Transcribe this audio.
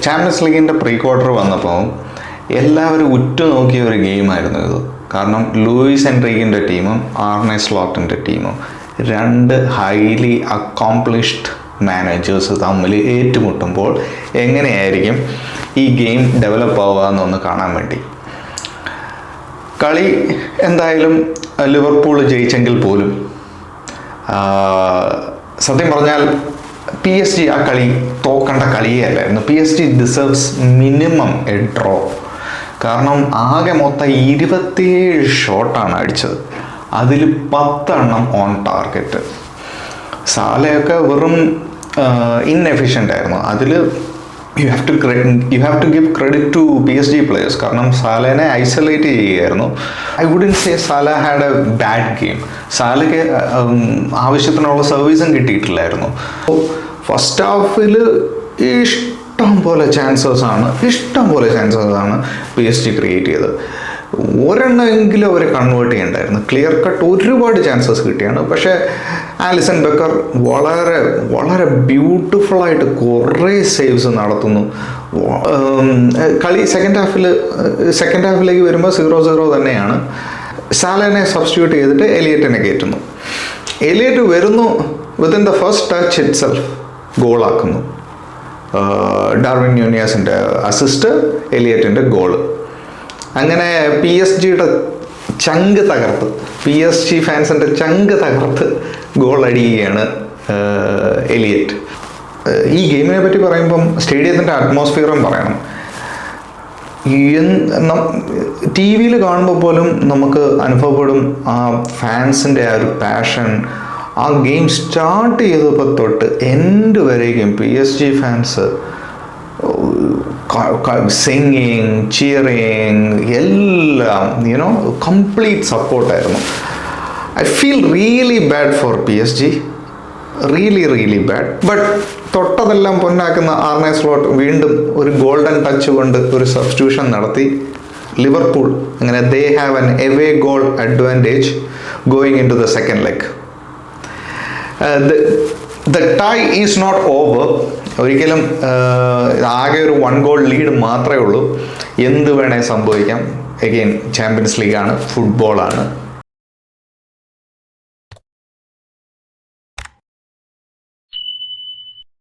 Champions ലീഗിൻ്റെ pre quarter വന്നപ്പോൾ എല്ലാവരും ഉറ്റുനോക്കിയ ഒരു ഗെയിമായിരുന്നു ഇത്. കാരണം ലൂയിസ് എൻറിക്കിൻ്റെ ടീമും ആർനെ സ്ലോട്ടിൻ്റെ ടീമും രണ്ട് ഹൈലി അക്കോംപ്ലിഷ്ഡ് മാനേജേഴ്സ് തമ്മിൽ ഏറ്റുമുട്ടുമ്പോൾ എങ്ങനെയായിരിക്കും ഈ ഗെയിം ഡെവലപ്പ് ആവുക എന്നൊന്ന് കാണാൻ വേണ്ടി. കളി എന്തായാലും ലിവർപൂൾ ജയിച്ചെങ്കിൽ പോലും സത്യം പറഞ്ഞാൽ PSG ആ കളി തോക്കേണ്ട കളിയേ അല്ലായിരുന്നു. PSG deserves minimum A draw. കാരണം ആകെ മൊത്തം 27 ഷോട്ടാണ് അടിച്ചത്, അതിൽ 10 എണ്ണം ഓൺ ടാർഗറ്റ്. സാലയൊക്കെ വെറും ഇൻഎഫിഷ്യൻ്റ് ആയിരുന്നു. അതിൽ you have to give credit to PSG players. കാരണം സാലേനെ ഐസൊലേറ്റ് ചെയ്യുകയായിരുന്നു. I wouldn't say Salah had a bad game. സാലയ്ക്ക് ആവശ്യത്തിനുള്ള സർവീസും കിട്ടിയിട്ടില്ലായിരുന്നു. ഫസ്റ്റ് ഹാഫിൽ ഇഷ്ടം പോലെ ചാൻസസ് ആണ് PSG ക്രിയേറ്റ് ചെയ്തത്. ഒരെണ്ണമെങ്കിലും അവർ കൺവേർട്ട് ചെയ്യണ്ടായിരുന്നു. ക്ലിയർ കട്ട് ഒരുപാട് ചാൻസസ് കിട്ടിയാണ്. പക്ഷേ ആലിസൺ ബെക്കർ വളരെ വളരെ ബ്യൂട്ടിഫുള്ളായിട്ട് കുറേ സേവ്സ് നടത്തുന്നു. കളി സെക്കൻഡ് ഹാഫിലേക്ക് വരുമ്പോൾ 0-0 തന്നെയാണ്. സാലനെ സബ്സ്റ്റിറ്റ്യൂട്ട് ചെയ്തിട്ട് എലിയറ്റിനെ കയറ്റുന്നു. എലിയറ്റ് വരുന്നു, within the first touch itself ഗോളാക്കുന്നു. ഡാർവിൻ ന്യൂനിയസിൻ്റെ അസിസ്റ്റ്, എലിയറ്റിൻ്റെ ഗോള്. അങ്ങനെ PSG-യുടെ ചങ്ക് തകർത്ത്, PSG ഫാൻസിൻ്റെ ചങ്ക് തകർത്ത് ഗോൾ അടിക്കുകയാണ് എലിയറ്റ്. ഈ ഗെയിമിനെ പറ്റി പറയുമ്പം സ്റ്റേഡിയത്തിൻ്റെ അറ്റ്മോസ്ഫിയറും പറയണം. TV കാണുമ്പോൾ പോലും നമുക്ക് അനുഭവപ്പെടും ആ ഫാൻസിൻ്റെ ആ ഒരു പാഷൻ. ആ ഗെയിം സ്റ്റാർട്ട് ചെയ്തപ്പോൾ തൊട്ട് എൻഡ് വരേക്കും PSG ഫാൻസ് സിംഗിങ്, ചിയറിങ് എല്ലാം കംപ്ലീറ്റ് സപ്പോർട്ടായിരുന്നു. I feel really bad for PSG, really bad. But തൊട്ടതെല്ലാം പൊന്നാക്കുന്ന ആർനെ സ്ലോട്ട് വീണ്ടും ഒരു ഗോൾഡൻ ടച്ച് കൊണ്ട് ഒരു സബ്സ്റ്റിറ്റ്യൂഷൻ നടത്തി. ലിവർപൂൾ അങ്ങനെ they have an away goal advantage going into the second leg. The tie is not over. ഒരിക്കലും ആകെ ഒരു 1 ഗോൾ ലീഡ് മാത്രമേ ഉള്ളൂ. എന്ത് വേണേൽ സംഭവിക്കാം. അഗെയിൻ ചാമ്പ്യൻസ് ലീഗാണ്, ഫുട്ബോളാണ്.